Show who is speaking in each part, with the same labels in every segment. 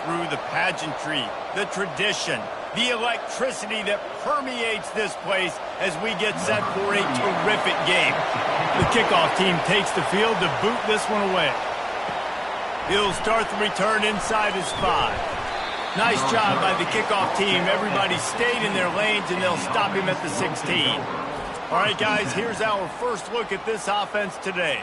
Speaker 1: through the pageantry, the tradition, the electricity that permeates this place as we get set for a terrific game. The kickoff team takes the field to boot this one away. He'll start the return inside his 5. Nice job by the kickoff team. Everybody stayed in their lanes, and they'll stop him at the 16. All right, guys, here's our first look at this offense today.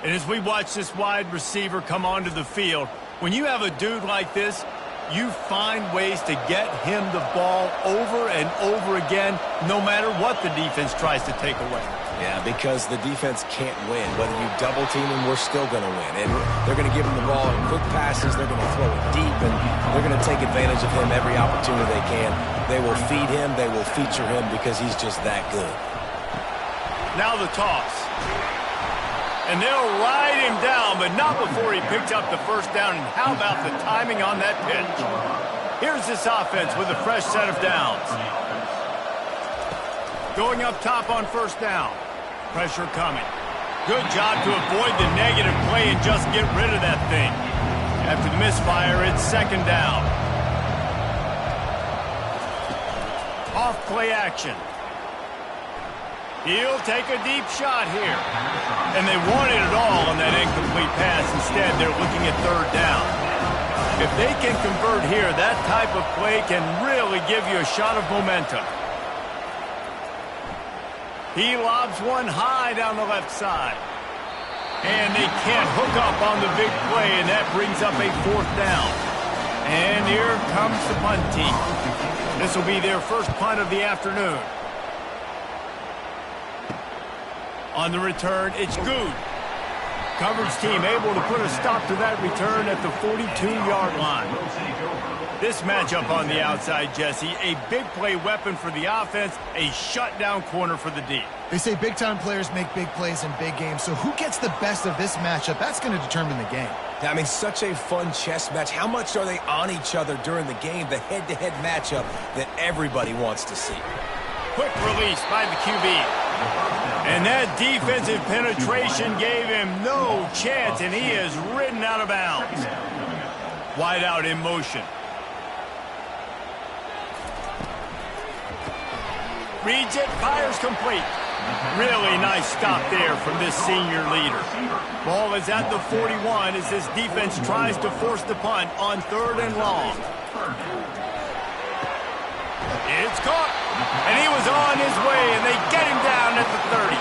Speaker 1: And as we watch this wide receiver come onto the field, when you have a dude like this, you find ways to get him the ball over and over again, no matter what the defense tries to take away.
Speaker 2: Yeah, because the defense can't win. Whether you double team him, we're still going to win. And they're going to give him the ball in quick passes. They're going to throw it deep, and they're going to take advantage of him every opportunity they can. They will feed him. They will feature him because he's just that good.
Speaker 1: Now the toss. And they'll ride him down, but not before he picked up the first down. And how about the timing on that pitch? Here's this offense with a fresh set of downs. Going up top on first down. Pressure coming. Good job to avoid the negative play and just get rid of that thing. After the misfire, it's second down. Off play action. He'll take a deep shot here. And they wanted it all on that incomplete pass. Instead, they're looking at third down. If they can convert here, that type of play can really give you a shot of momentum. He lobs one high down the left side. And they can't hook up on the big play, and that brings up a fourth down. And here comes the punt team. This will be their first punt of the afternoon. On the return, it's good. Coverage team able to put a stop to that return at the 42-yard line. This matchup on the outside, Jesse, a big play weapon for the offense, a shutdown corner for the D.
Speaker 3: They say big-time players make big plays in big games, so who gets the best of this matchup? That's going to determine the game.
Speaker 2: I mean, such a fun chess match. How much are they on each other during the game, the head-to-head matchup that everybody wants to see?
Speaker 1: Quick release by the QB. And that defensive penetration gave him no chance, and he is ridden out of bounds. Wide out in motion. Reads it, fires complete. Really nice stop there from this senior leader. Ball is at the 41 as this defense tries to force the punt on third and long. It's caught. And he was on his way, and they get him down at the 30.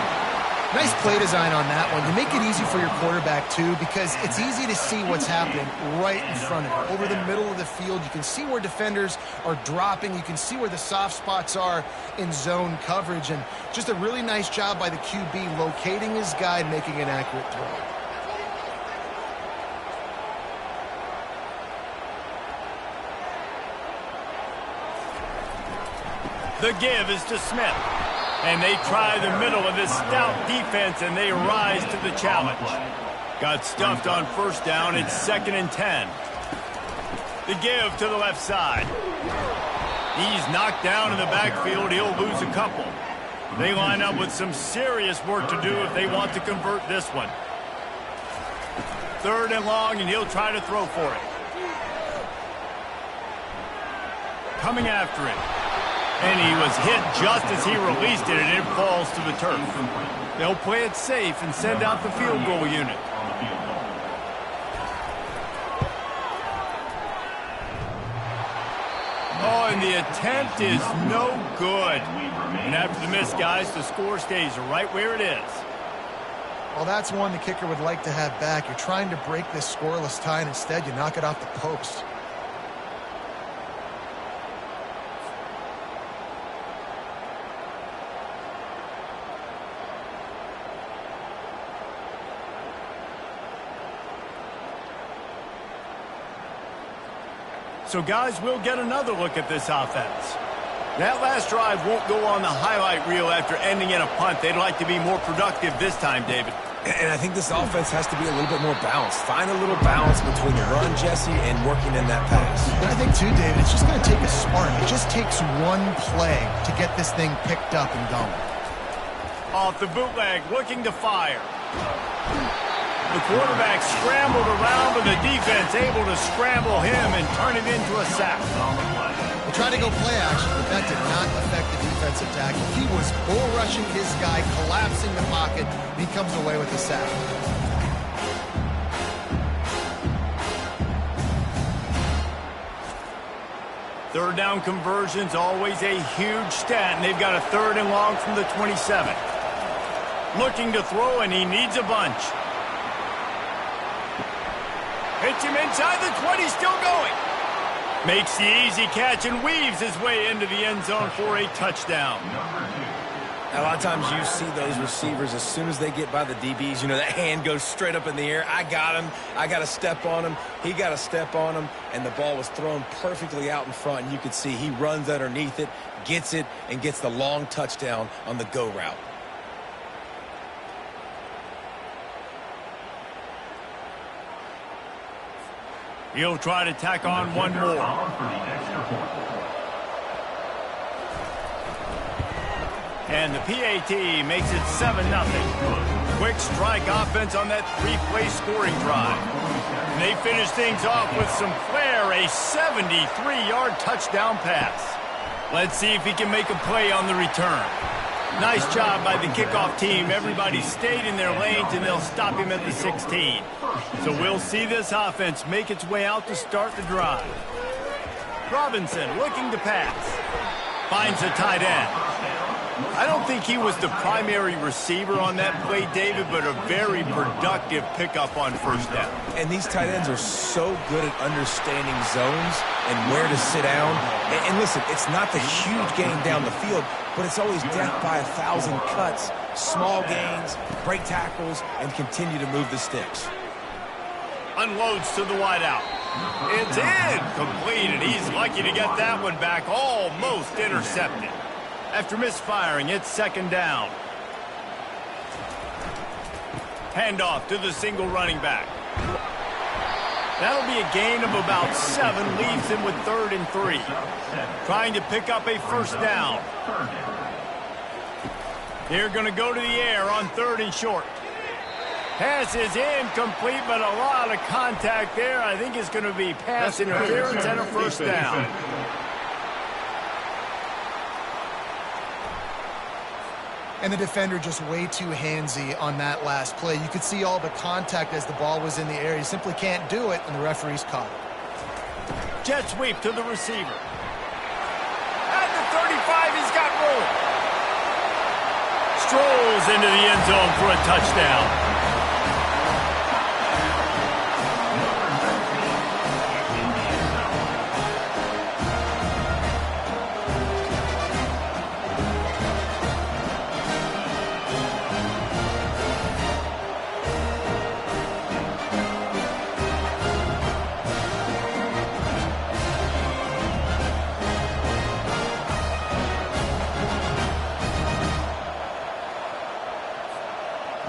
Speaker 3: Nice play design on that one. You make it easy for your quarterback, too, because it's easy to see what's happening right in front of you. Over the middle of the field, you can see where defenders are dropping. You can see where the soft spots are in zone coverage. And just a really nice job by the QB locating his guy and making an accurate throw.
Speaker 1: The give is to Smith. And they try the middle of this stout defense, and they rise to the challenge. Got stuffed on first down. It's 2nd and 10. The give to the left side. He's knocked down in the backfield. He'll lose a couple. They line up with some serious work to do if they want to convert this one. 3rd and long, and he'll try to throw for it. Coming after it. And he was hit just as he released it, and it falls to the turf. They'll play it safe and send out the field goal unit. Oh, and the attempt is no good. And after the miss, guys, the score stays right where it is.
Speaker 3: Well, that's one the kicker would like to have back. You're trying to break this scoreless tie, and instead you knock it off the post.
Speaker 1: So, guys, we'll get another look at this offense. That last drive won't go on the highlight reel after ending in a punt. They'd like to be more productive this time, David.
Speaker 2: And I think this offense has to be a little bit more balanced. Find a little balance between the run, Jesse, and working in that pass.
Speaker 3: And I think, too, David, it's just going to take a spark. It just takes one play to get this thing picked up and going.
Speaker 1: Off the bootleg, looking to fire. The quarterback scrambled around, but the defense able to scramble him and turn it into a sack.
Speaker 3: They tried to go play action, but that did not affect the defensive tackle. He was bull rushing his guy, collapsing the pocket, and he comes away with the sack.
Speaker 1: Third down conversion's always a huge stat, and they've got a 3rd and long from the 27. Looking to throw, and he needs a bunch. Hits him inside the 20, still going. Makes the easy catch and weaves his way into the end zone for a touchdown.
Speaker 2: A lot of times you see those receivers, as soon as they get by the DBs, you know, that hand goes straight up in the air. I got him. I got to step on him. He got to step on him. And the ball was thrown perfectly out in front. And you could see he runs underneath it, gets it, and gets the long touchdown on the go route.
Speaker 1: He'll try to tack on one more. And the PAT makes it 7-0. Quick strike offense on that 3-play scoring drive. And they finish things off with some flair, a 73-yard touchdown pass. Let's see if he can make a play on the return. Nice job by the kickoff team. Everybody stayed in their lanes, and they'll stop him at the 16. So we'll see this offense make its way out to start the drive. Robinson looking to pass. Finds a tight end. I don't think he was the primary receiver on that play, David, but a very productive pickup on first down.
Speaker 2: And these tight ends are so good at understanding zones and where to sit down. And listen, it's not the huge gain down the field, but it's always death by 1,000 cuts, small gains, break tackles, and continue to move the sticks.
Speaker 1: Unloads to the wideout. It's incomplete, and he's lucky to get that one back, almost intercepted. After misfiring, it's 2nd down. Handoff to the single running back. That'll be a gain of about 7, leaves him with 3rd and 3. Trying to pick up a first down. They're going to go to the air on 3rd and short. Pass is incomplete, but a lot of contact there. I think it's going to be pass interference and a first down.
Speaker 3: And the defender just way too handsy on that last play. You could see all the contact as the ball was in the air. He simply can't do it, and the referee's caught it.
Speaker 1: Jet sweep to the receiver. At the 35, he's got room. Strolls into the end zone for a touchdown.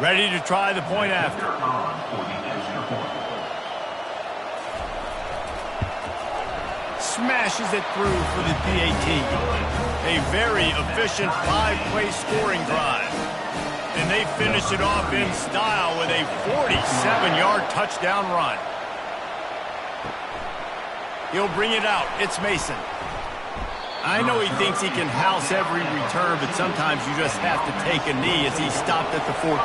Speaker 1: Ready to try the point after. Smashes it through for the PAT. A very efficient 5-play scoring drive. And they finish it off in style with a 47-yard touchdown run. He'll bring it out. It's Mason. I know he thinks he can house every return, but sometimes you just have to take a knee as he stopped at the 14.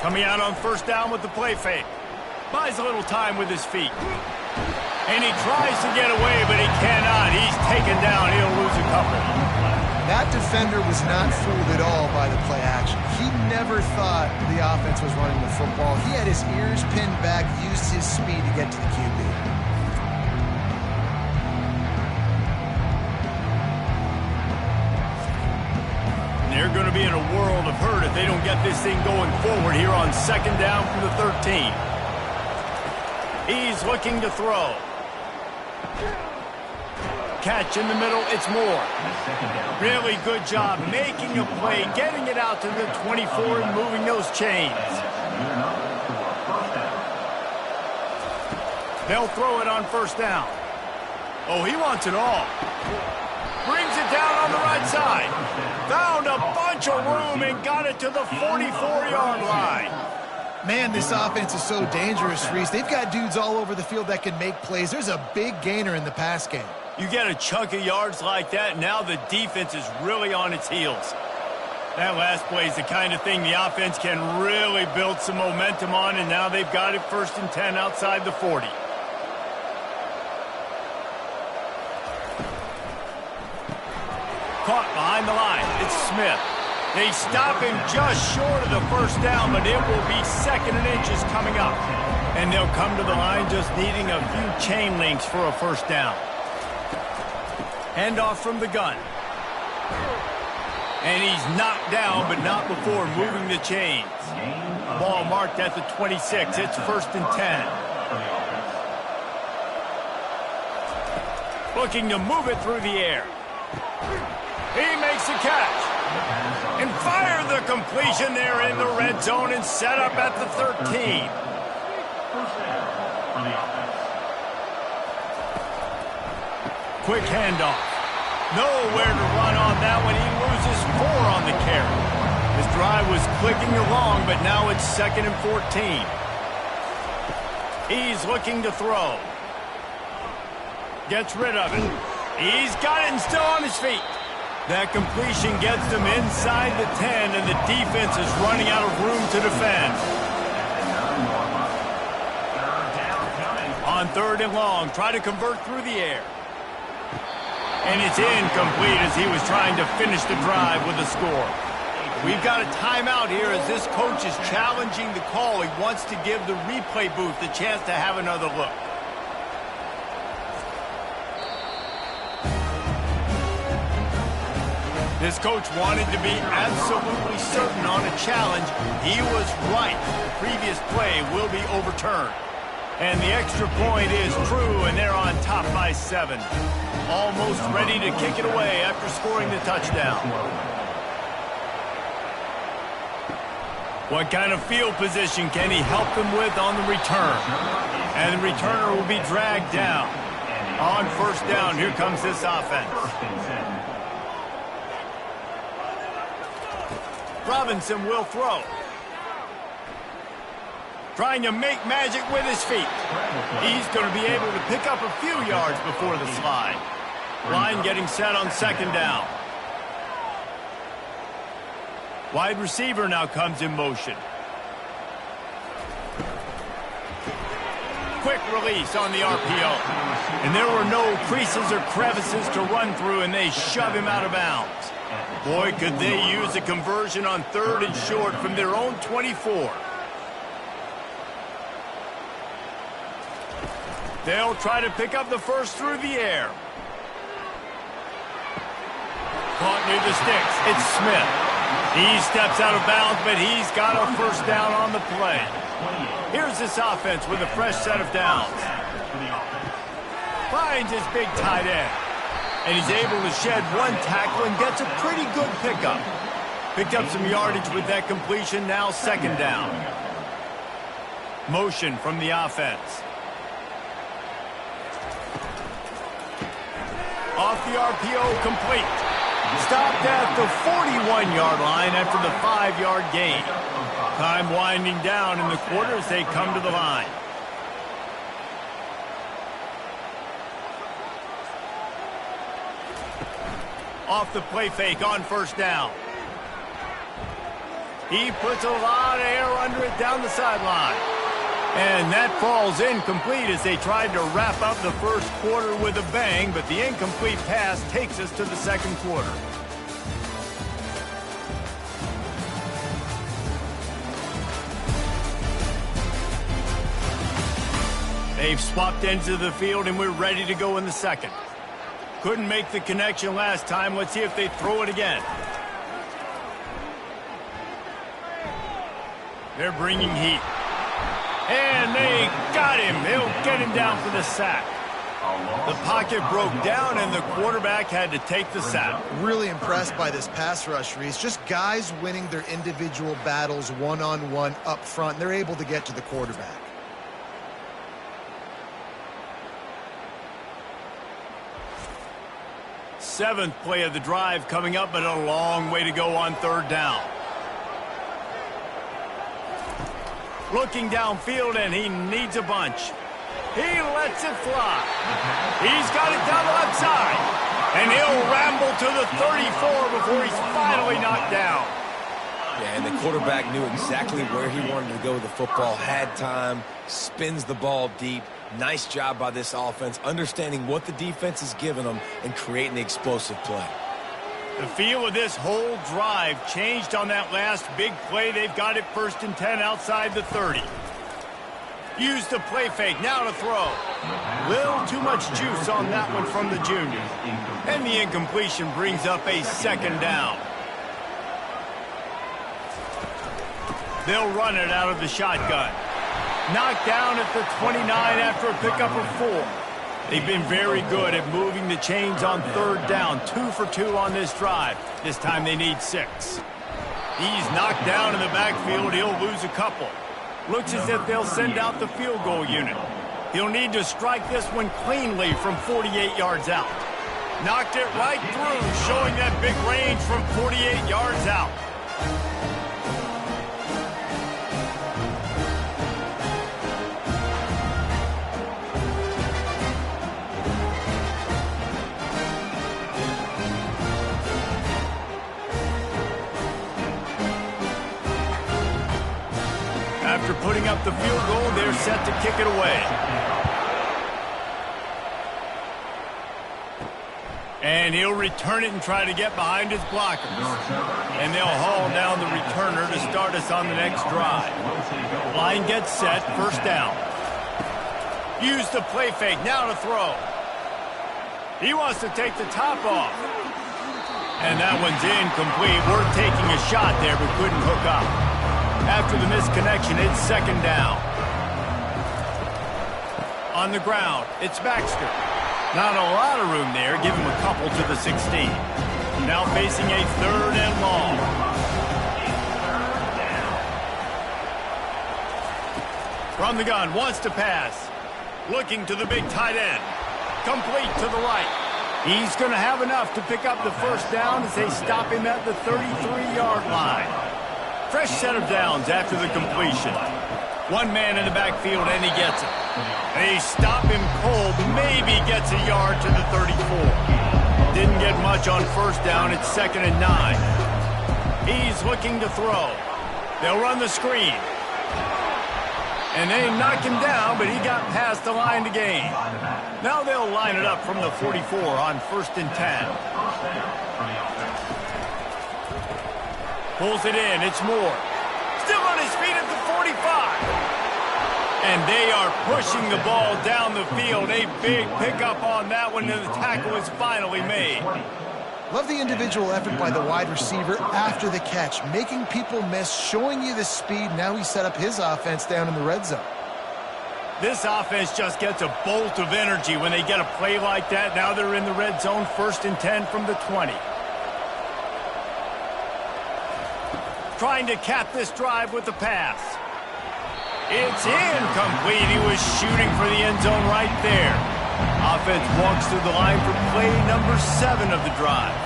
Speaker 1: Coming out on first down with the play fake. Buys a little time with his feet. And he tries to get away, but he cannot. He's taken down. He'll lose a couple.
Speaker 3: That defender was not fooled at all by the play action. He never thought the offense was running the football. He had his ears pinned back, used his speed to get to the QB.
Speaker 1: They're going to be in a world of hurt if they don't get this thing going forward here on 2nd down from the 13. He's looking to throw. Catch in the middle, it's Moore. Really good job making a play, getting it out to the 24 and moving those chains. They'll throw it on first down. Oh, he wants it all. Brings it down on the right side. Found a bunch bunch of room and got it to the 44-yard line.
Speaker 3: Man, this offense is so dangerous, Reese. They've got dudes all over the field that can make plays. There's a big gainer in the pass game.
Speaker 1: You get a chunk of yards like that, now the defense is really on its heels. That last play is the kind of thing the offense can really build some momentum on, and now they've got it 1st and 10 outside the 40. Caught behind the line. It's Smith. They stop him just short of the 1st down, but it will be 2nd and inches coming up. And they'll come to the line just needing a few chain links for a 1st down. Handoff from the gun. And he's knocked down, but not before moving the chains. Ball marked at the 26. It's 1st and 10. Looking to move it through the air. He makes the catch. And fire the completion there in the red zone and set up at the 13. Quick handoff. Nowhere to run on that one. He loses 4 on the carry. His drive was clicking along, but now it's 2nd and 14. He's looking to throw. Gets rid of it. He's got it and still on his feet. That completion gets them inside the 10, and the defense is running out of room to defend. On 3rd and long, try to convert through the air. And it's incomplete as he was trying to finish the drive with a score. We've got a timeout here as this coach is challenging the call. He wants to give the replay booth the chance to have another look. This coach wanted to be absolutely certain on a challenge. He was right. The previous play will be overturned. And the extra point is true, and they're on top by 7. Almost ready to kick it away after scoring the touchdown. What kind of field position can he help them with on the return? And the returner will be dragged down. On 1st down, here comes this offense. Robinson will throw. Trying to make magic with his feet. He's going to be able to pick up a few yards before the slide. Line getting set on 2nd down. Wide receiver now comes in motion. Quick release on the RPO. And there were no creases or crevices to run through, and they shove him out of bounds. Boy, could they use a conversion on 3rd and short from their own 24. They'll try to pick up the 1st through the air. Caught near the sticks. It's Smith. He steps out of bounds, but he's got a 1st down on the play. Here's this offense with a fresh set of downs. Finds his big tight end. And he's able to shed 1 tackle and gets a pretty good pickup. Picked up some yardage with that completion, now 2nd down. Motion from the offense. Off the RPO, complete. Stopped at the 41-yard line after the 5-yard gain. Time winding down in the quarter as they come to the line. Off the play fake on 1st down. He puts a lot of air under it down the sideline. And that falls incomplete as they tried to wrap up the 1st quarter with a bang, but the incomplete pass takes us to the 2nd quarter. They've swapped ends of the field, and we're ready to go in the 2nd. Couldn't make the connection last time. Let's see if they throw it again. They're bringing heat. And they got him. They'll get him down for the sack. The pocket broke down, and the quarterback had to take the sack.
Speaker 3: Really impressed by this pass rush, Reese. Just guys winning their individual battles one-on-one up front. They're able to get to the quarterback.
Speaker 1: 7th play of the drive coming up, but a long way to go on 3rd down. Looking downfield, and he needs a bunch. He lets it fly. He's got it down the left side. And he'll ramble to the 34 before he's finally knocked down.
Speaker 2: Yeah, and the quarterback knew exactly where he wanted to go with the football, had time, spins the ball deep. Nice job by this offense, understanding what the defense is giving them and creating the explosive play.
Speaker 1: The feel of this whole drive changed on that last big play. They've got it 1st and 10 outside the 30. Use the play fake, now to throw. Little too much juice on that one from the junior. And the incompletion brings up a 2nd down. They'll run it out of the shotgun. Knocked down at the 29 after a pickup of 4. They've been very good at moving the chains on 3rd down. 2 for 2 on this drive. This time they need 6. He's knocked down in the backfield. He'll lose a couple. Looks as if they'll send out the field goal unit. He'll need to strike this one cleanly from 48 yards out. Knocked it right through, showing that big range from 48 yards out. After putting up the field goal, they're set to kick it away. And he'll return it and try to get behind his blockers. And they'll haul down the returner to start us on the next drive. Line gets set, 1st down. Use the play fake, now to throw. He wants to take the top off. And that one's incomplete. Worth taking a shot there, but couldn't hook up. After the misconnection, it's 2nd down. On the ground, it's Baxter. Not a lot of room there. Give him a couple to the 16. Now facing a 3rd and long. From the gun, wants to pass. Looking to the big tight end. Complete to the right. He's going to have enough to pick up the 1st down as they stop him at the 33-yard line. Fresh set of downs after the completion. One man in the backfield, and he gets it. They stop him cold, maybe gets a yard to the 34. Didn't get much on 1st down. It's 2nd and 9. He's looking to throw. They'll run the screen. And they knock him down, but he got past the line to gain. Now they'll line it up from the 44 on 1st and 10. Pulls it in, it's Moore. Still on his feet at the 45. And they are pushing the ball down the field. A big pickup on that one, and the tackle is finally made.
Speaker 3: Love the individual effort by the wide receiver after the catch, making people miss, showing you the speed. Now he set up his offense down in the red zone.
Speaker 1: This offense just gets a bolt of energy when they get a play like that. Now they're in the red zone, 1st and 10 from the 20. Trying to cap this drive with the pass. It's incomplete. He was shooting for the end zone right there. Offense walks through the line for play number 7 of the drive.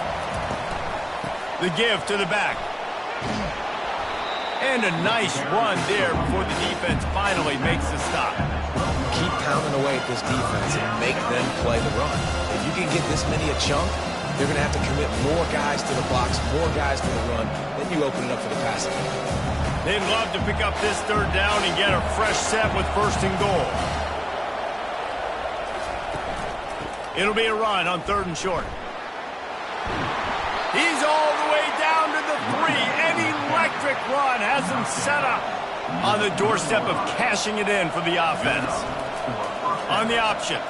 Speaker 1: The give to the back. And a nice run there before the defense finally makes the stop.
Speaker 2: Keep pounding away at this defense and make them play the run. If you can get this many a chunk, they're going to have to commit more guys to the box, more guys to the run. Then you open it up for the passing.
Speaker 1: They'd love to pick up this 3rd down and get a fresh set with 1st and goal. It'll be a run on 3rd and short. He's all the way down to the 3. An electric run has him set up on the doorstep of cashing it in for the offense. On the option,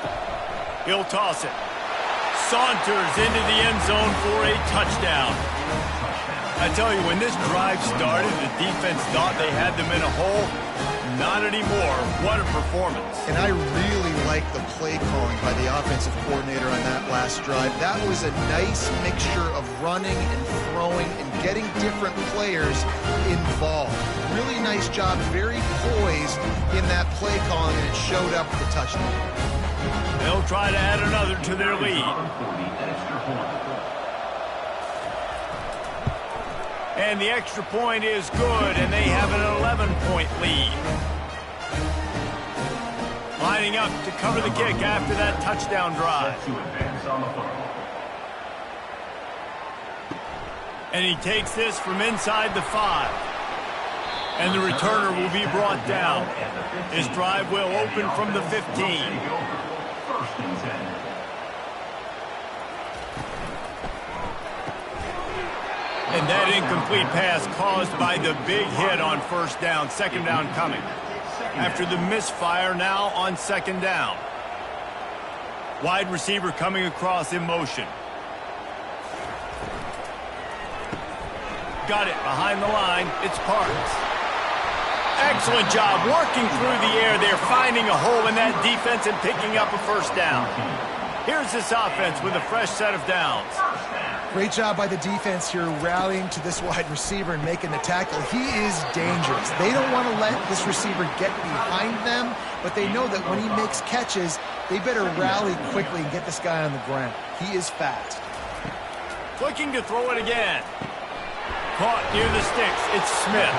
Speaker 1: he'll toss it. Saunters into the end zone for a touchdown. I tell you, when this drive started, the defense thought they had them in a hole. Not anymore. What a performance.
Speaker 3: And I really like the play calling by the offensive coordinator on that last drive. That was a nice mixture of running and throwing and getting different players involved. Really nice job, very poised in that play calling, and it showed up with the touchdown.
Speaker 1: They'll try to add another to their lead. And the extra point is good, and they have an 11-point lead. Lining up to cover the kick after that touchdown drive. And he takes this from inside the 5. And the returner will be brought down. His drive will open from the 15. And that incomplete pass caused by the big hit on first down. Second down coming. After the misfire, now on second down. Wide receiver coming across in motion. Got it behind the line. It's Parks. Excellent job working through the air there, finding a hole in that defense and picking up a first down. Here's this offense with a fresh set of downs.
Speaker 3: Great job by the defense here rallying to this wide receiver and making the tackle. He is dangerous. They don't want to let this receiver get behind them, but they know that when he makes catches, they better rally quickly and get this guy on the ground. He is fast.
Speaker 1: Looking to throw it again. Caught near the sticks. It's Smith.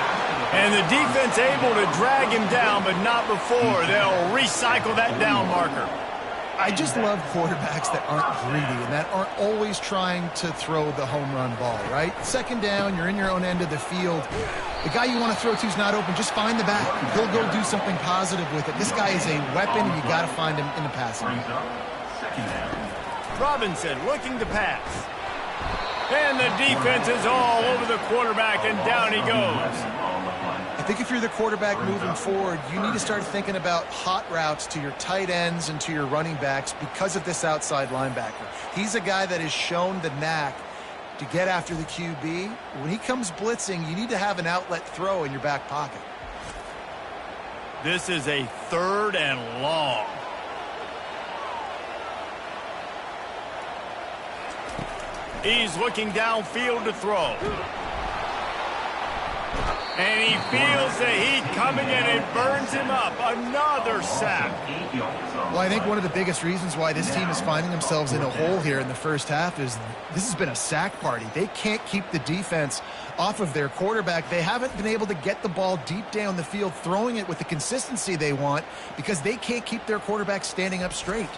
Speaker 1: And the defense able to drag him down, but not before. They'll recycle that down marker.
Speaker 3: I just love quarterbacks that aren't greedy and that aren't always trying to throw the home run ball, right? Second down, you're in your own end of the field. The guy you want to throw to is not open. Just find the back. He'll go do something positive with it. This guy is a weapon, and you got to find him in the passing game.
Speaker 1: Robinson looking to pass. And the defense is all over the quarterback, and down he goes.
Speaker 3: I think if you're the quarterback moving forward, you need to start thinking about hot routes to your tight ends and to your running backs because of this outside linebacker. He's a guy that has shown the knack to get after the QB. When he comes blitzing, you need to have an outlet throw in your back pocket.
Speaker 1: This is a 3rd and long. He's looking downfield to throw. And he feels the heat coming in and burns him up. Another sack.
Speaker 3: Well, I think one of the biggest reasons why this team is finding themselves in a hole here in the first half is this has been a sack party. They can't keep the defense off of their quarterback. They haven't been able to get the ball deep down the field, throwing it with the consistency they want because they can't keep their quarterback standing up straight.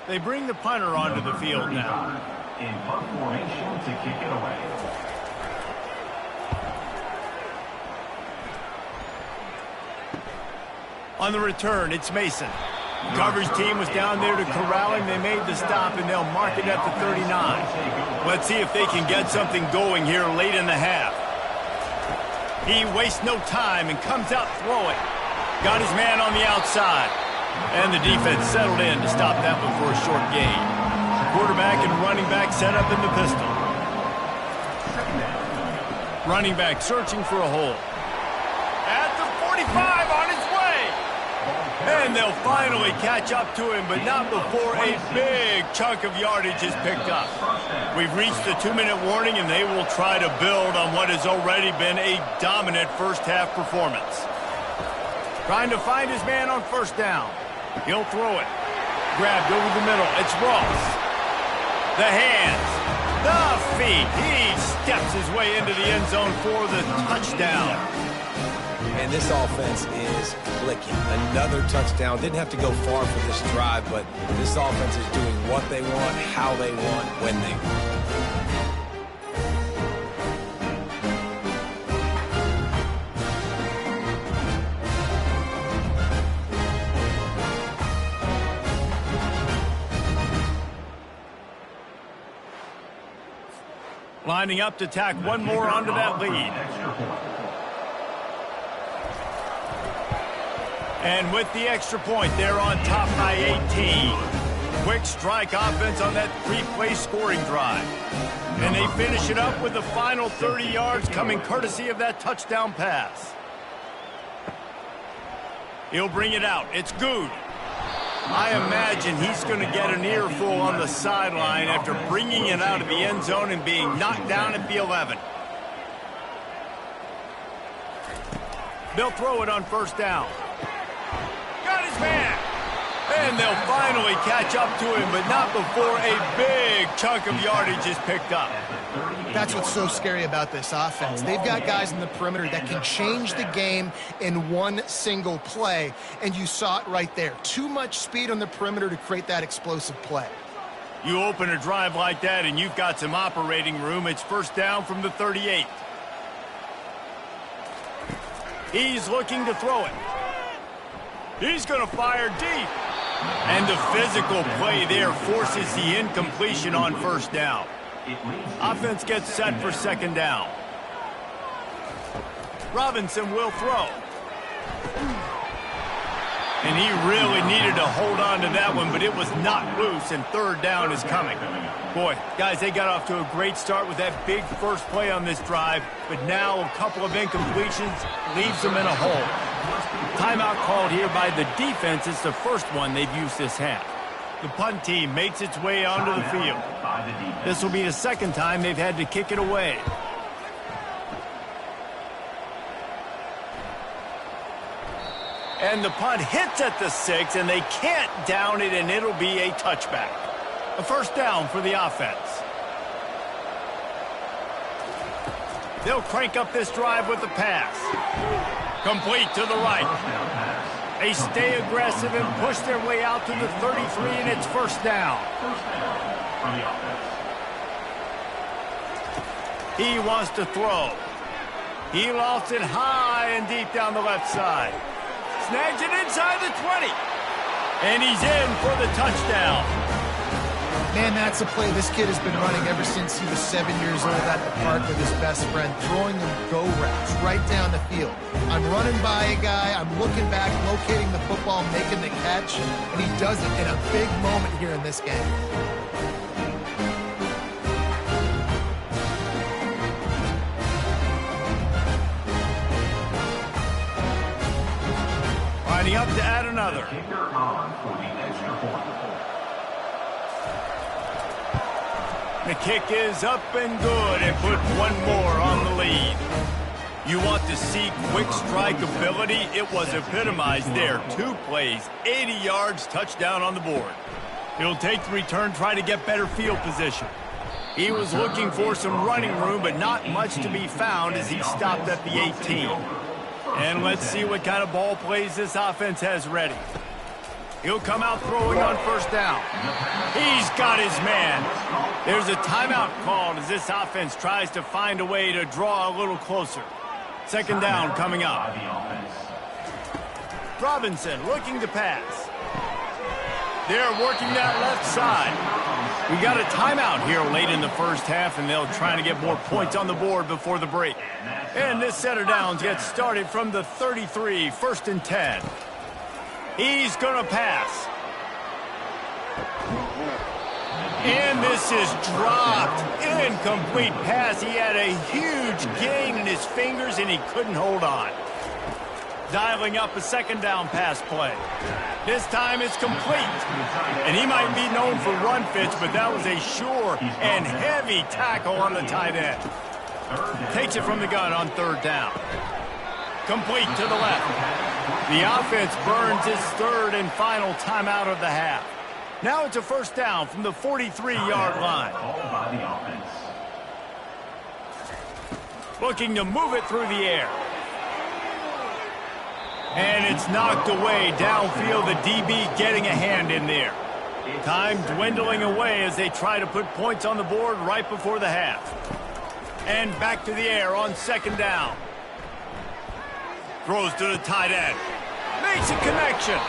Speaker 1: They bring the punter onto the field now.
Speaker 4: In punt formation to kick it away.
Speaker 1: On the return, it's Mason. Coverage team was down there to corral him. They made the stop, and they'll mark it at the 39. Let's see if they can get something going here late in the half. He wastes no time and comes out throwing. Got his man on the outside. And the defense settled in to stop that one for a short gain. Quarterback and running back set up in the pistol. Running back searching for a hole. At the 45 on his way. And they'll finally catch up to him, but not before a big chunk of yardage is picked up. We've reached the 2-minute warning, and they will try to build on what has already been a dominant first-half performance. Trying to find his man on first down. He'll throw it. Grabbed over the middle. It's Ross. The hands. The feet. He steps his way into the end zone for the touchdown.
Speaker 2: And this offense is clicking. Another touchdown. Didn't have to go far for this drive, but this offense is doing what they want, how they want, when they want.
Speaker 1: Lining up to tack one more onto that lead. And with the extra point, they're on top by 18. Quick strike offense on that 3-play scoring drive. And they finish it up with the final 30 yards coming courtesy of that touchdown pass. He'll bring it out. It's good. I imagine he's going to get an earful on the sideline after bringing it out of the end zone and being knocked down at the 11. They'll throw it on first down. Got his man. And they'll finally catch up to him, but not before a big chunk of yardage is picked up.
Speaker 3: That's what's so scary about this offense. They've got guys in the perimeter that can change the game in one single play, and you saw it right there. Too much speed on the perimeter to create that explosive play.
Speaker 1: You open a drive like that, and you've got some operating room. It's first down from the 38. He's looking to throw it. He's going to fire deep. And the physical play there forces the incompletion on first down. Offense gets set for second down. Robinson will throw. And he really needed to hold on to that one, but it was not loose, and third down is coming. Boy, guys, they got off to a great start with that big first play on this drive, but now a couple of incompletions leaves them in a hole. Timeout called here by the defense. It's the first one they've used this half. The punt team makes its way onto the field. This will be the second time they've had to kick it away. And the punt hits at the 6, and they can't down it, and it'll be a touchback. A first down for the offense. They'll crank up this drive with the pass. Complete to the right. They stay aggressive and push their way out to the 33, and it's first down. He wants to throw. He lost it high and deep down the left side. Snags it inside the 20. And he's in for the touchdown.
Speaker 3: Man, that's a play this kid has been running ever since he was 7 years old at the park with his best friend, throwing them go routes right down the field. I'm running by a guy, I'm looking back, locating the football, making the catch, and he does it in a big moment here in this game.
Speaker 1: Lining up to add another. The kick is up and good, and put one more on the lead. You want to see quick strike ability? It was epitomized there. 2 plays, 80 yards, touchdown on the board. He'll take the return, try to get better field position. He was looking for some running room, but not much to be found as he stopped at the 18. And let's see what kind of ball plays this offense has ready. He'll come out throwing on first down. He's got his man. There's a timeout called as this offense tries to find a way to draw a little closer. Second down coming up. Robinson looking to pass. They're working that left side. We got a timeout here late in the first half, and they'll try to get more points on the board before the break. And this set of downs gets started from the 33, first and 10. He's going to pass. And this is dropped. Incomplete pass. He had a huge gain in his fingers, and he couldn't hold on. Dialing up a second down pass play. This time it's complete. And he might be known for run fits, but that was a sure and heavy tackle on the tight end. Takes it from the gun on third down. Complete to the left. The offense burns its third and final timeout of the half. Now it's a first down from the 43-yard line. Looking to move it through the air. And it's knocked away downfield. The DB getting a hand in there. Time dwindling away as they try to put points on the board right before the half. And back to the air on second down. Throws to the tight end. Makes a connection.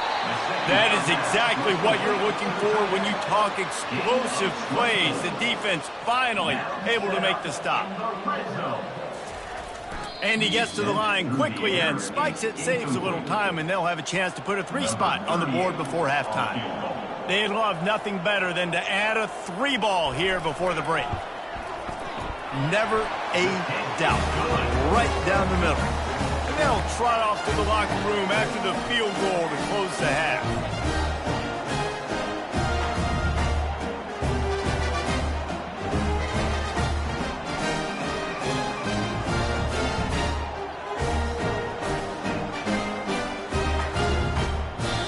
Speaker 1: That is exactly what you're looking for when you talk explosive plays. The defense finally able to make the stop. And he gets to the line quickly and spikes it, saves a little time, and they'll have a chance to put a 3-spot on the board before halftime. They'd love nothing better than to add a 3-ball here before the break. Never a doubt. Right down the middle. And They'll trot off to the locker room after the field goal to close the half.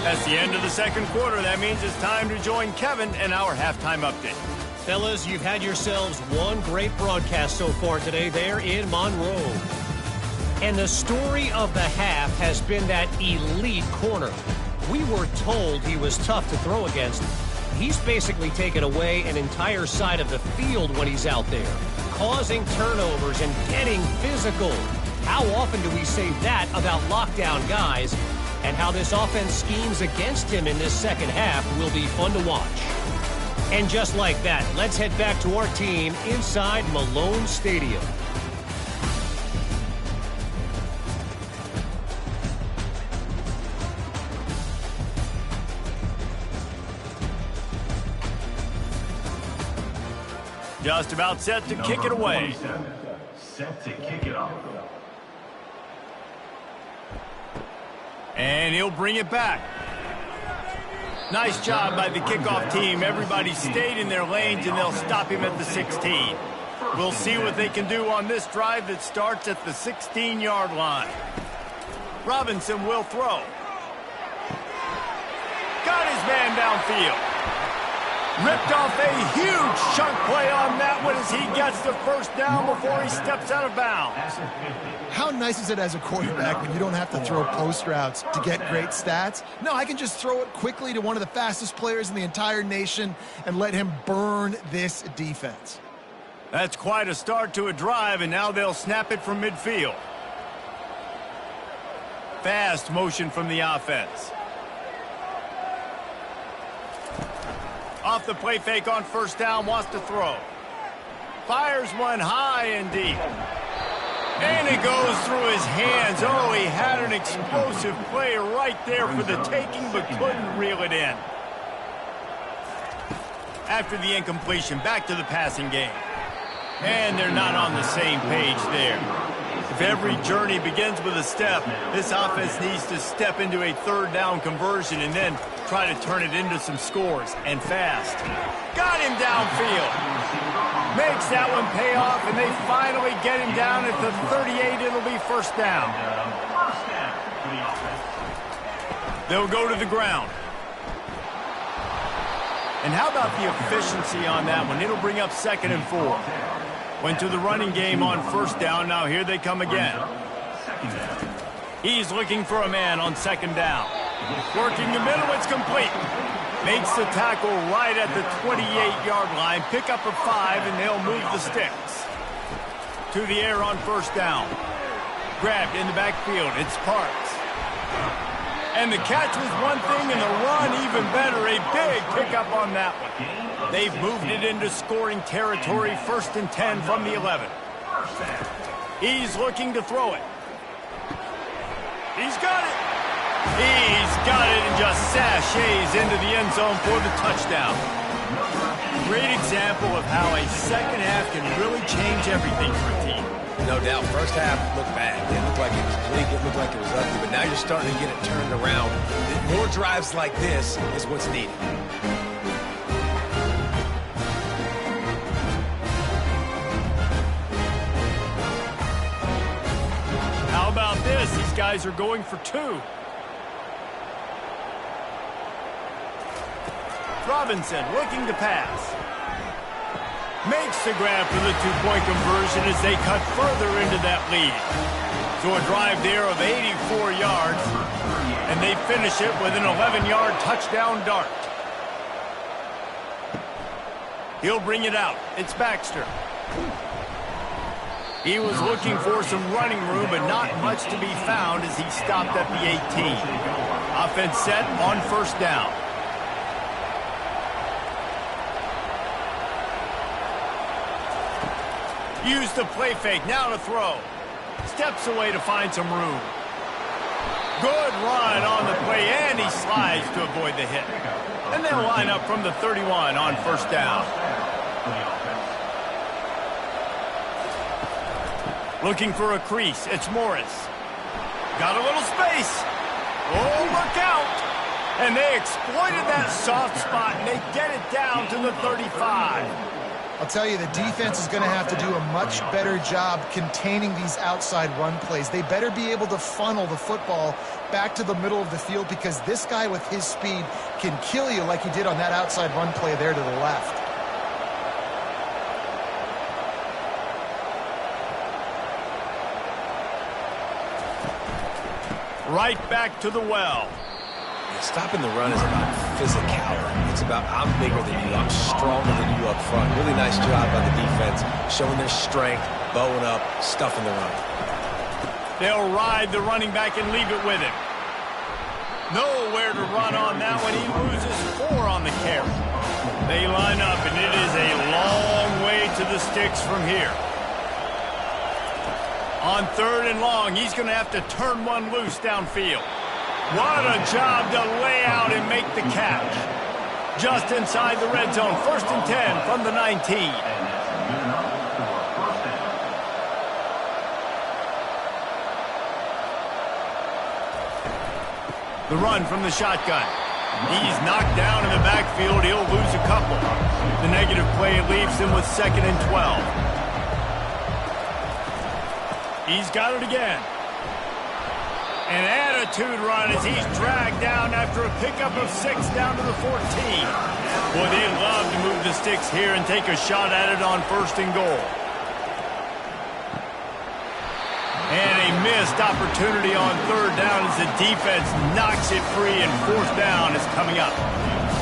Speaker 1: That's the end of the second quarter. That means it's time to join Kevin and our halftime update.
Speaker 5: Fellas, you've had yourselves one great broadcast so far today there in Monroe. And the story of the half has been that elite corner. We were told he was tough to throw against. He's basically taken away an entire side of the field when he's out there, causing turnovers and getting physical. How often do we say that about lockdown guys? And how this offense schemes against him in this second half will be fun to watch. And just like that, let's head back to our team inside Malone Stadium.
Speaker 1: Just about set to kick it away.
Speaker 4: Set to kick it off.
Speaker 1: And he'll bring it back. Nice job by the kickoff team. Everybody stayed in their lanes, and they'll stop him at the 16. We'll see what they can do on this drive that starts at the 16-yard line. Robinson will throw. Got his man downfield. Ripped off a huge chunk play on that one as he gets the first down before he steps out of bounds.
Speaker 3: How nice is it as a quarterback when you don't have to throw post routes to get great stats? No, I can just throw it quickly to one of the fastest players in the entire nation and let him burn this defense.
Speaker 1: That's quite a start to a drive, and now they'll snap it from midfield. Fast motion from the offense. Off the play fake on first down, wants to throw. Fires one high and deep. And it goes through his hands. Oh, he had an explosive play right there for the taking, but couldn't reel it in. After the incompletion, back to the passing game. And they're not on the same page there. If every journey begins with a step, this offense needs to step into a third down conversion and then try to turn it into some scores, and fast. Got him downfield. Makes that one pay off, and they finally get him down at the 38. It'll be first down. They'll go to the ground. And how about the efficiency on that one? It'll bring up 2nd and 4. Went to the running game on first down. Now here they come again. He's looking for a man on 2nd down. Working the middle, it's complete. Makes the tackle right at the 28-yard line. Pick up a 5, and they'll move the sticks. To the air on first down. Grabbed in the backfield. It's Parks. And the catch was one thing, and the run even better. A big pickup on that one. They've moved it into scoring territory. 1st and 10 from the 11. He's looking to throw it. He's got it. He's got it and just sashays into the end zone for the touchdown. Great example of how a second half can really change everything for a team.
Speaker 2: No doubt. First half looked bad. It looked like it was bleak. It looked like it was ugly. But now you're starting to get it turned around. More drives like this is what's needed.
Speaker 1: How about this? These guys are going for 2. Robinson looking to pass. Makes the grab for the 2-point conversion as they cut further into that lead. So a drive there of 84 yards, and they finish it with an 11-yard touchdown dart. He'll bring it out. It's Baxter. He was looking for some running room, but not much to be found as he stopped at the 18. Offense set on first down. Use the play fake, now to throw. Steps away to find some room. Good run on the play, and he slides to avoid the hit. And they'll line up from the 31 on first down. Looking for a crease, it's Morris. got a little space. Oh, look out. And they exploited that soft spot, and they get it down to the 35.
Speaker 3: I'll tell you, the defense is going to have to do a much better job containing these outside run plays. They better be able to funnel the football back to the middle of the field, because this guy with his speed can kill you like he did on that outside run play there to the left.
Speaker 1: Right back to the well.
Speaker 2: Stopping the run is about physicality. It's about, I'm bigger than you, I'm stronger than you up front. Really nice job by the defense, showing their strength, bowing up, stuffing the run.
Speaker 1: They'll ride the running back and leave it with him. Nowhere to run on that one. He loses 4 on the carry. They line up, and it is a long way to the sticks from here. On 3rd and long, he's going to have to turn one loose downfield. What a job to lay out and make the catch. Just inside the red zone, 1st and 10 from the 19. The run from the shotgun. He's knocked down in the backfield. He'll lose a couple. The negative play leaves him with 2nd and 12. He's got it again. An attitude run as he's dragged down after a pickup of 6 down to the 14. Boy, they love to move the sticks here and take a shot at it on 1st and goal. And a missed opportunity on 3rd down as the defense knocks it free, and 4th down is coming up.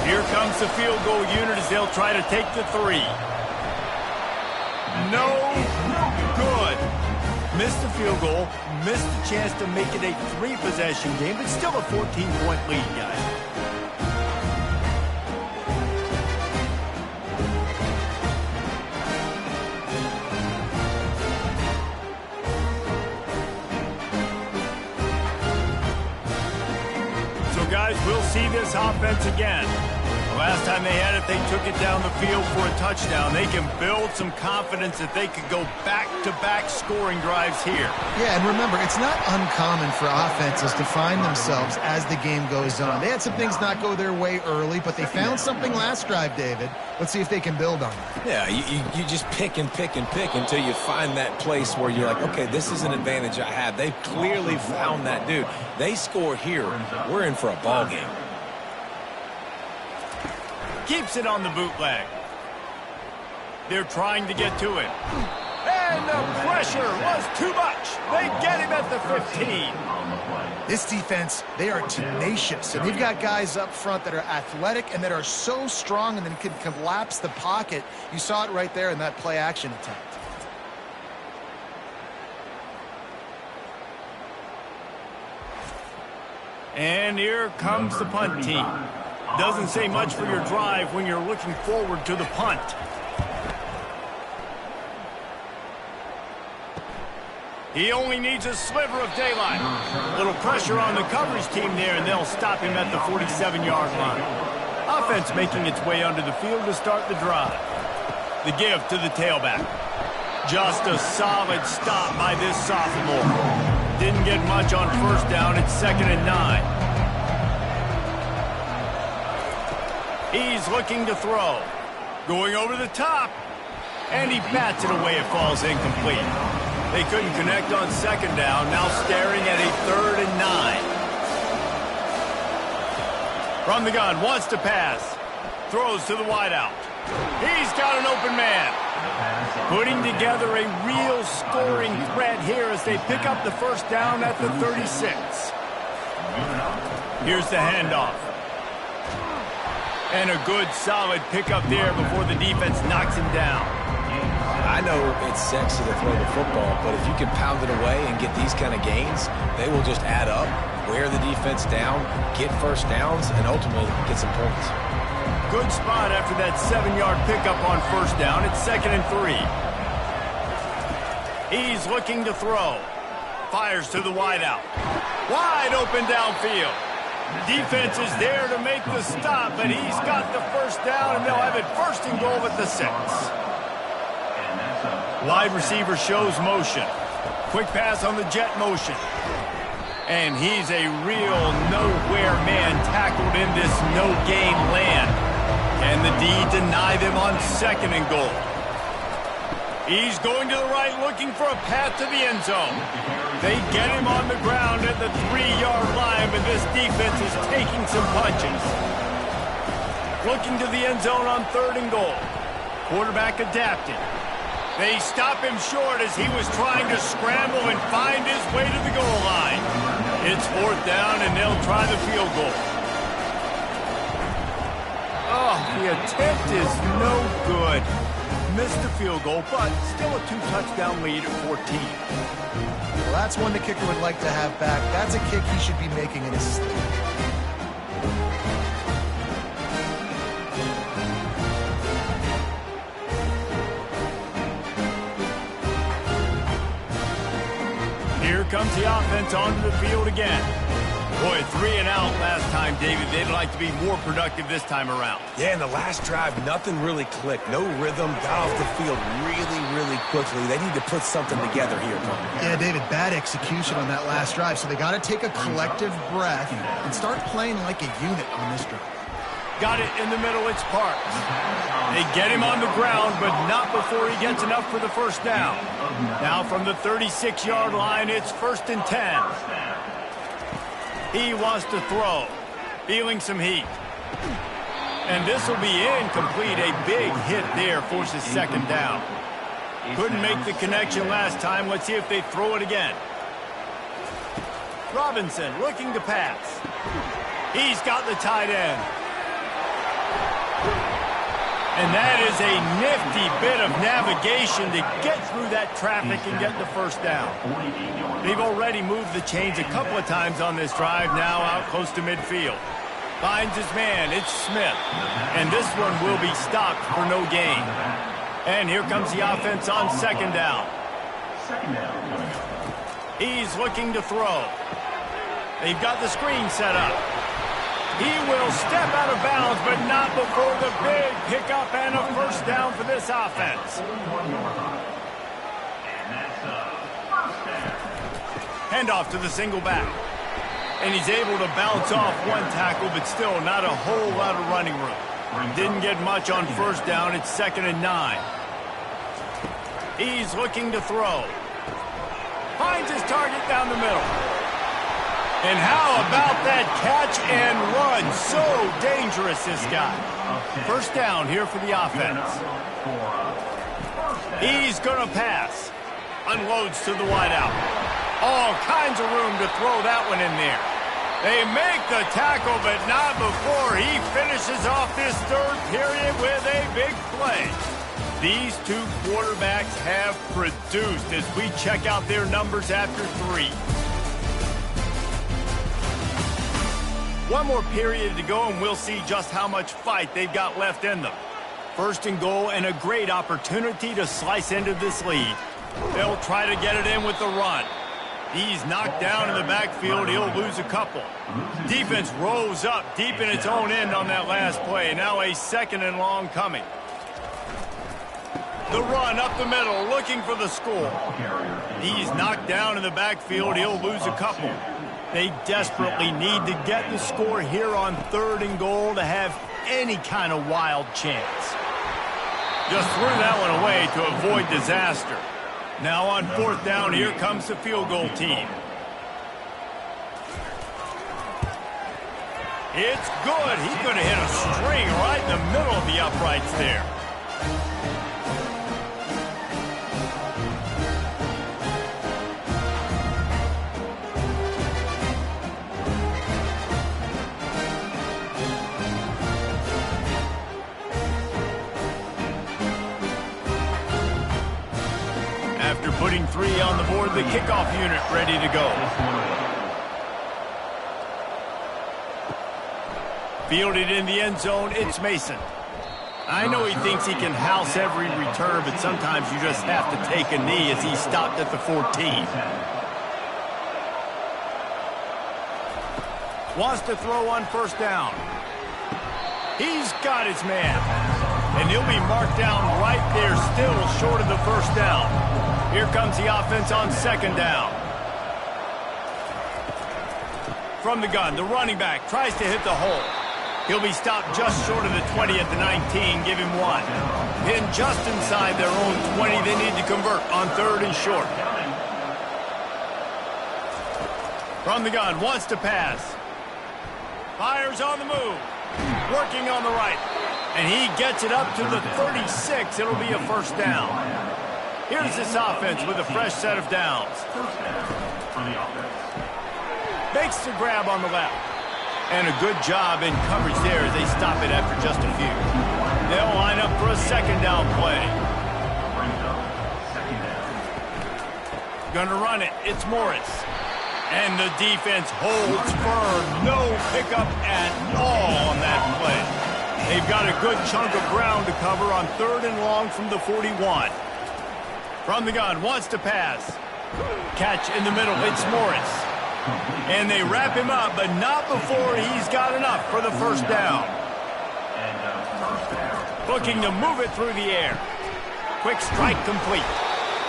Speaker 1: Here comes the field goal unit as they'll try to take the 3. No good. Missed the field goal, missed the chance to make it a 3-possession game, but still a 14-point lead, guys. So, guys, we'll see this offense again. Last time they had it, they took it down the field for a touchdown. They can build some confidence that they could go back-to-back scoring drives here.
Speaker 3: Yeah, and remember, it's not uncommon for offenses to find themselves as the game goes on. They had some things not go their way early, but they found something last drive, David. Let's see if they can build on it.
Speaker 2: Yeah, you just pick and pick and pick until you find that place where you're like, okay, this is an advantage I have. They've clearly found that dude. They score here, we're in for a ball game.
Speaker 1: Keeps it on the bootleg. They're trying to get to it. And the pressure was too much. They get him at the 15.
Speaker 3: This defense, they are tenacious, and they've got guys up front that are athletic and that are so strong and then can collapse the pocket. You saw it right there in that play-action attempt.
Speaker 1: And here comes the punt team. Doesn't say much for your drive when you're looking forward to the punt. He only needs a sliver of daylight. A little pressure on the coverage team there, and they'll stop him at the 47-yard line. Offense making its way onto the field to start the drive. The give to the tailback. Just a solid stop by this sophomore. Didn't get much on 1st down. It's 2nd and 9. He's looking to throw. Going over the top. And he bats it away. It falls incomplete. They couldn't connect on 2nd down. Now staring at a 3rd and 9. From the gun. Wants to pass. Throws to the wideout. He's got an open man. Putting together a real scoring threat here as they pick up the 1st down at the 36. Here's the handoff. And a good, solid pickup there before the defense knocks him down.
Speaker 2: I know it's sexy to throw the football, but if you can pound it away and get these kind of gains, they will just add up, wear the defense down, get 1st downs, and ultimately get some points.
Speaker 1: Good spot after that 7-yard pickup on 1st down. It's 2nd and 3. He's looking to throw. Fires to the wideout. Wide open downfield. Defense is there to make the stop, but he's got the 1st down, and they'll have it 1st and goal at the 6. Wide receiver shows motion. Quick pass on the jet motion. And he's a real nowhere man tackled in this no-gain land. Can the D deny them on 2nd and goal? He's going to the right, looking for a path to the end zone. They get him on the ground at the 3-yard line, but this defense is taking some punches. Looking to the end zone on 3rd and goal. Quarterback adapted. They stop him short as he was trying to scramble and find his way to the goal line. It's 4th down, and they'll try the field goal. Oh, the attempt is no good. Missed the field goal, but still a 2-touchdown lead at 14.
Speaker 3: Well, that's one the kicker would like to have back. That's a kick he should be making in his sleep.
Speaker 1: Here comes the offense onto the field again. Boy, 3 and out last time, David. They'd like to be more productive this time around.
Speaker 2: Yeah, in the last drive, nothing really clicked. No rhythm, got off the field really quickly. They need to put something together here, Tony.
Speaker 3: Yeah, David, bad execution on that last drive, so they got to take a collective breath and start playing like a unit on this drive.
Speaker 1: Got it in the middle, it's Parks. They get him on the ground, but not before he gets enough for the 1st down. Now from the 36-yard line, it's 1st and 10. He wants to throw, feeling some heat. And this will be incomplete. A big hit there forces 2nd down. Couldn't make the connection last time. Let's see if they throw it again. Robinson looking to pass. He's got the tight end. And that is a nifty bit of navigation to get through that traffic and get the 1st down. They've already moved the chains a couple of times on this drive, now out close to midfield. Finds his man, it's Smith. And this one will be stopped for no gain. And here comes the offense on 2nd down. He's looking to throw. They've got the screen set up. He will step out of bounds, but not before the big pickup and a 1st down for this offense. Handoff to the single back. And he's able to bounce off one tackle, but still not a whole lot of running room. Didn't get much on 1st down. It's 2nd and 9. He's looking to throw. Finds his target down the middle. And how about that catch and run? So dangerous, this guy. 1st down here for the offense. He's going to pass. Unloads to the wideout. All kinds of room to throw that one in there. They make the tackle, but not before he finishes off this 3rd period with a big play. These 2 quarterbacks have produced as we check out their numbers after 3. One more period to go, and we'll see just how much fight they've got left in them. 1st and goal, and a great opportunity to slice into this lead. They'll try to get it in with the run. He's knocked down in the backfield. He'll lose a couple. Defense rose up deep in its own end on that last play. Now a 2nd and long coming. The run up the middle, looking for the score. He's knocked down in the backfield. He'll lose a couple. They desperately need to get the score here on 3rd and goal to have any kind of wild chance. Just threw that one away to avoid disaster. Now on 4th down, here comes the field goal team. It's good. He's going to hit a string right in the middle of the uprights there. After putting 3 on the board, the kickoff unit ready to go. Fielded in the end zone, it's Mason. I know he thinks he can house every return, but sometimes you just have to take a knee as he stopped at the 14. Wants to throw on 1st down. He's got his man. And he'll be marked down right there, still short of the 1st down. Here comes the offense on 2nd down. From the gun, the running back tries to hit the hole. He'll be stopped just short of the 20 at the 19. Give him 1. Then just inside their own 20, they need to convert on 3rd and short. From the gun, wants to pass. Fires on the move. Working on the right. And he gets it up to the 36. It'll be a first down. Here's this offense with a fresh set of downs. Makes the grab on the left. And a good job in coverage there as they stop it after just a few. They'll line up for a second down play. Gonna run it. It's Morris. And the defense holds firm. No pickup at all on that play. They've got a good chunk of ground to cover on 3rd and long from the 41. From the gun, wants to pass. Catch in the middle. It's Morris. And they wrap him up, but not before he's got enough for the first down. Looking to move it through the air. Quick strike complete.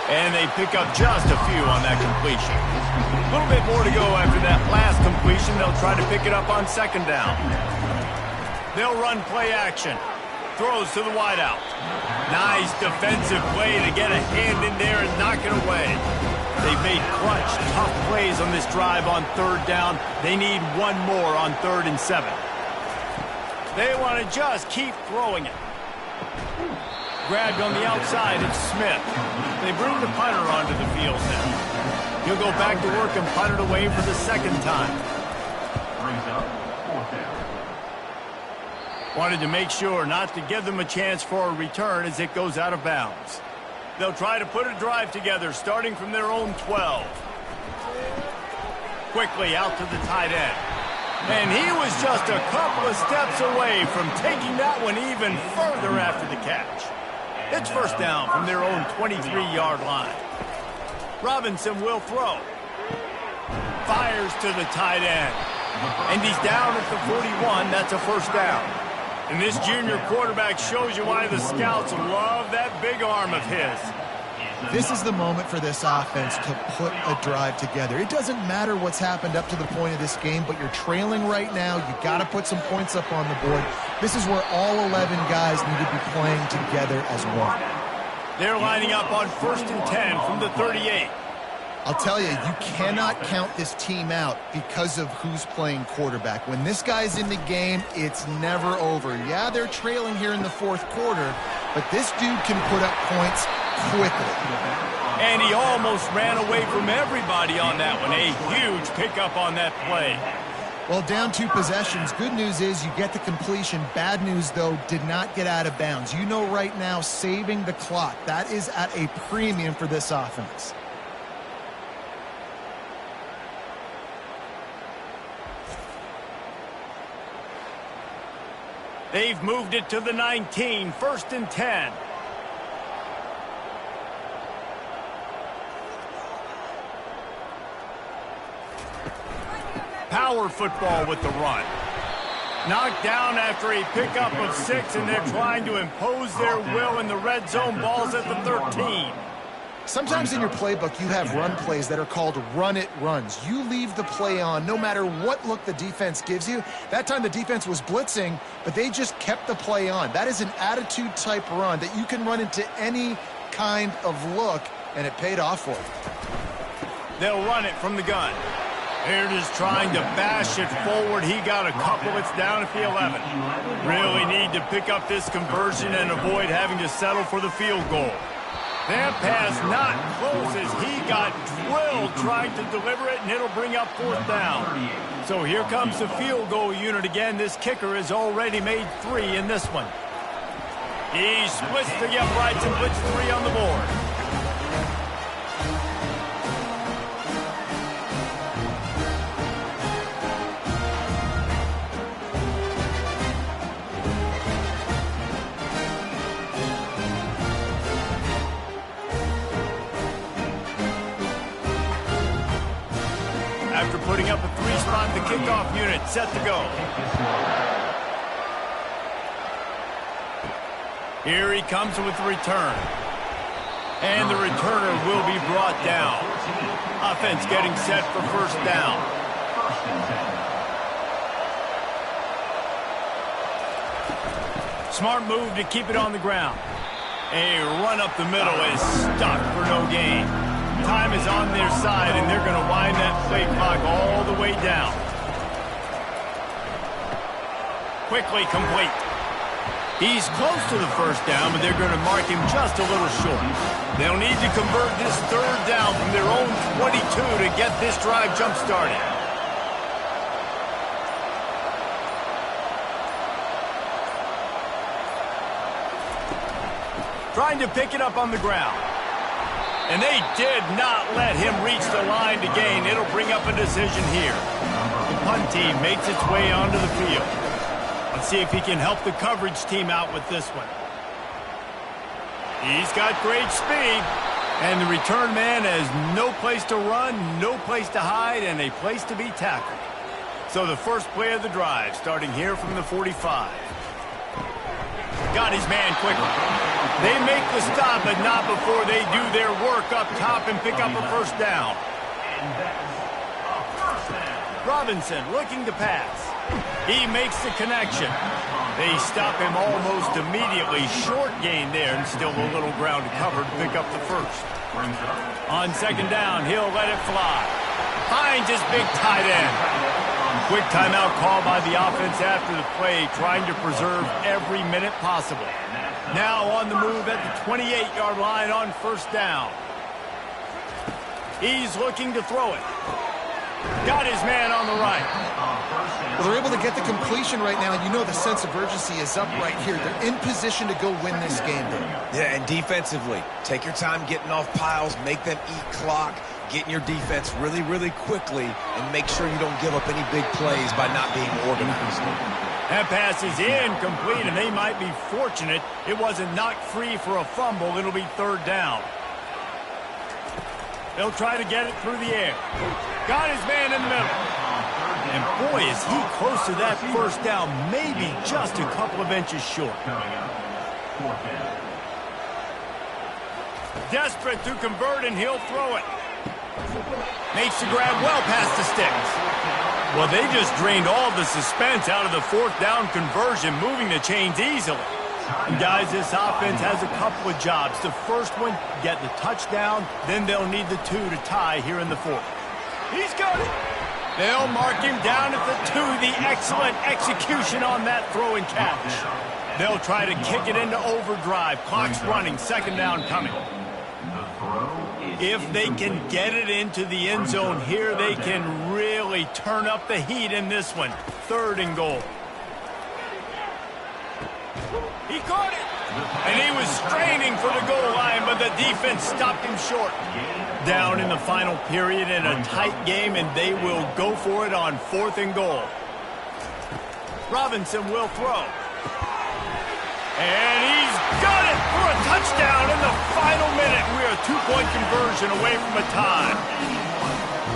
Speaker 1: And they pick up just a few on that completion. A little bit more to go after that last completion. They'll try to pick it up on 2nd down. They'll run play action. Throws to the wideout. Nice defensive play to get a hand in there and knock it away. They've made clutch, tough plays on this drive on 3rd down. They need 1 more on 3rd and 7. They want to just keep throwing it. Grabbed on the outside, it's Smith. They bring the punter onto the field now. He'll go back to work and punt it away for the 2nd time.
Speaker 4: Brings up 4th down.
Speaker 1: Wanted to make sure not to give them a chance for a return as it goes out of bounds. They'll try to put a drive together, starting from their own 12. Quickly out to the tight end. And he was just a couple of steps away from taking that one even further after the catch. It's first down from their own 23-yard line. Robinson will throw. Fires to the tight end. And he's down at the 41. That's a first down. And this junior quarterback shows you why the scouts love that big arm of his.
Speaker 3: This is the moment for this offense to put a drive together. It doesn't matter what's happened up to the point of this game, but you're trailing right now. You've got to put some points up on the board. This is where all 11 guys need to be playing together as one.
Speaker 1: They're lining up on 1st and 10 from the 38.
Speaker 3: I'll tell you, you cannot count this team out because of who's playing quarterback. When this guy's in the game, it's never over. Yeah, they're trailing here in the 4th quarter, but this dude can put up points quickly.
Speaker 1: And he almost ran away from everybody on that one. A huge pickup on that play.
Speaker 3: Well, down 2 possessions. Good news is you get the completion. Bad news, though, did not get out of bounds. You know right now, saving the clock. That is at a premium for this offense.
Speaker 1: They've moved it to the 19, 1st and 10. Power football with the run. Knocked down after a pickup of 6, and they're trying to impose their will in the red zone. Ball's at the 13.
Speaker 3: Sometimes in your playbook, you have run plays that are called run-it runs. You leave the play on no matter what look the defense gives you. That time the defense was blitzing, but they just kept the play on. That is an attitude-type run that you can run into any kind of look, and it paid off for you.
Speaker 1: They'll run it from the gun. They're just trying to bash it forward. He got a couple. It's down at the 11. Really need to pick up this conversion and avoid having to settle for the field goal. That pass not close as he got drilled trying to deliver it, and it'll bring up 4th down. So here comes the field goal unit again. This kicker has already made 3 in this one. He splits the uprights and puts 3 on the board. After putting up a 3-spot, the kickoff unit set to go. Here he comes with the return. And the returner will be brought down. Offense getting set for first down. Smart move to keep it on the ground. A run up the middle is stopped for no gain. Time is on their side, and they're going to wind that play clock all the way down. Quickly complete. He's close to the first down, but they're going to mark him just a little short. They'll need to convert this third down from their own 22 to get this drive jump-started. Trying to pick it up on the ground. And they did not let him reach the line to gain. It'll bring up a decision here. The punt team makes its way onto the field. Let's see if he can help the coverage team out with this one. He's got great speed. And the return man has no place to run, no place to hide, and a place to be tackled. So the first play of the drive, starting here from the 45. Got his man quickly. They make the stop, but not before they do their work up top and pick up a first down. Robinson looking to pass. He makes the connection. They stop him almost immediately. Short gain there, and still a little ground to cover to pick up the first. On second down, he'll let it fly. Finds his big tight end. Quick timeout call by the offense after the play, trying to preserve every minute possible. Now on the move at the 28-yard line on first down. He's looking to throw it. Got his man on the right.
Speaker 3: Well, they're able to get the completion right now, and you know the sense of urgency is up right here. They're in position to go win this game, Dave.
Speaker 2: Yeah, and defensively, take your time getting off piles, make them eat clock, get in your defense really, really quickly, and make sure you don't give up any big plays by not being organized.
Speaker 1: That pass is incomplete, and they might be fortunate it wasn't knocked free for a fumble. It'll be third down. They'll try to get it through the air. Got his man in the middle. And boy, is he close to that first down, maybe just a couple of inches short. Desperate to convert, and he'll throw it. Makes the grab well past the sticks. Well, they just drained all the suspense out of the fourth down conversion, moving the chains easily. And guys, this offense has a couple of jobs. The first one, get the touchdown, then they'll need the two to tie here in the fourth. He's got it. They'll mark him down at the 2. The excellent execution on that throw and catch. They'll try to kick it into overdrive. Clock's running, second down coming. If they can get it into the end zone here, they can really turn up the heat in this one. Third and goal. He caught it. And he was straining for the goal line, but the defense stopped him short. Down in the final period in a tight game, and they will go for it on fourth and goal. Robinson will throw. And he's got it for a touchdown in the final minute. We're a two-point conversion away from a tie.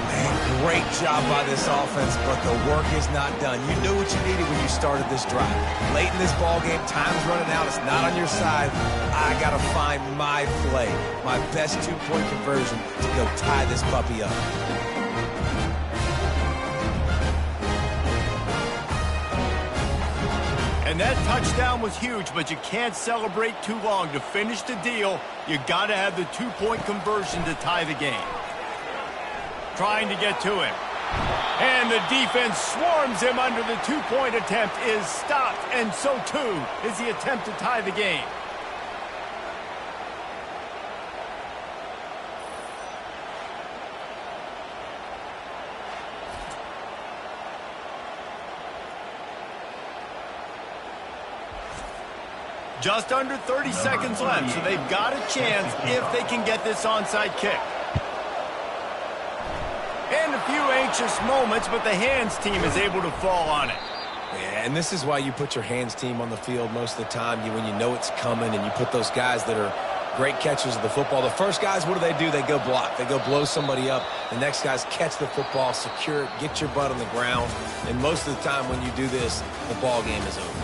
Speaker 2: Man, great job by this offense, but the work is not done. You knew what you needed when you started this drive. Late in this ball game, time's running out. It's not on your side. I got to find my play, my best two-point conversion to go tie this puppy up.
Speaker 1: And that touchdown was huge, but you can't celebrate too long. To finish the deal, you got to have the two-point conversion to tie the game. Trying to get to him. And the defense swarms him under the two-point attempt is stopped, and so too is the attempt to tie the game. Just under 30 seconds left, so they've got a chance if they can get this onside kick. And a few anxious moments, but the hands team is able to fall on it.
Speaker 2: Yeah, and this is why you put your hands team on the field most of the time, when you know it's coming, and you put those guys that are great catchers of the football. The first guys, what do? They go block. They go blow somebody up. The next guys catch the football, secure it, get your butt on the ground. And most of the time when you do this, the ball game is over.